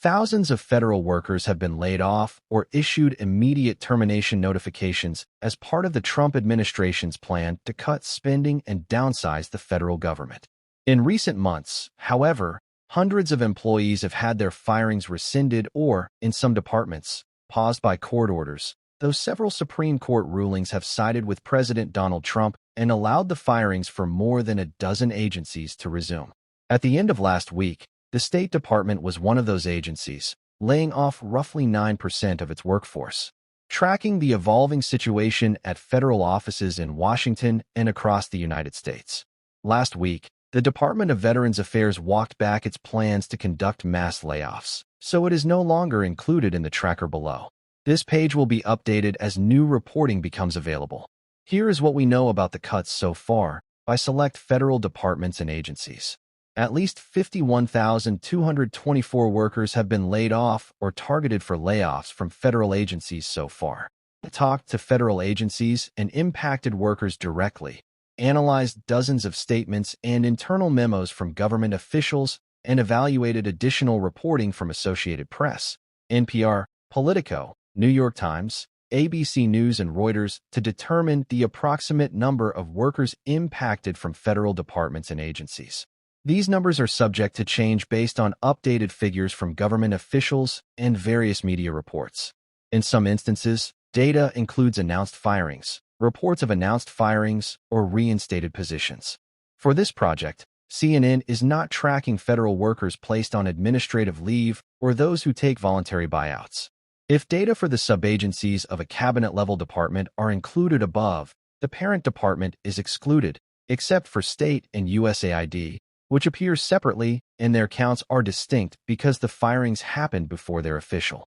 Thousands of federal workers have been laid off or issued immediate termination notifications as part of the Trump administration's plan to cut spending and downsize the federal government. In recent months, however, hundreds of employees have had their firings rescinded or, in some departments, paused by court orders, though several Supreme Court rulings have sided with President Donald Trump and allowed the firings for more than a dozen agencies to resume. At the end of last week, the State Department was one of those agencies, laying off roughly 9% of its workforce. Tracking the evolving situation at federal offices in Washington and across the United States. Last week, the Department of Veterans Affairs walked back its plans to conduct mass layoffs, so it is no longer included in the tracker below. This page will be updated as new reporting becomes available. Here is what we know about the cuts so far by select federal departments and agencies. At least 51,224 workers have been laid off or targeted for layoffs from federal agencies so far. Talked to federal agencies and impacted workers directly, analyzed dozens of statements and internal memos from government officials, and evaluated additional reporting from Associated Press, NPR, Politico, New York Times, ABC News, and Reuters to determine the approximate number of workers impacted from federal departments and agencies. These numbers are subject to change based on updated figures from government officials and various media reports. In some instances, data includes announced firings, reports of announced firings, or reinstated positions. For this project, CNN is not tracking federal workers placed on administrative leave or those who take voluntary buyouts. If data for the subagencies of a cabinet-level department are included above, the parent department is excluded, except for state and USAID, which appears separately, and their counts are distinct because the firings happened before they're official.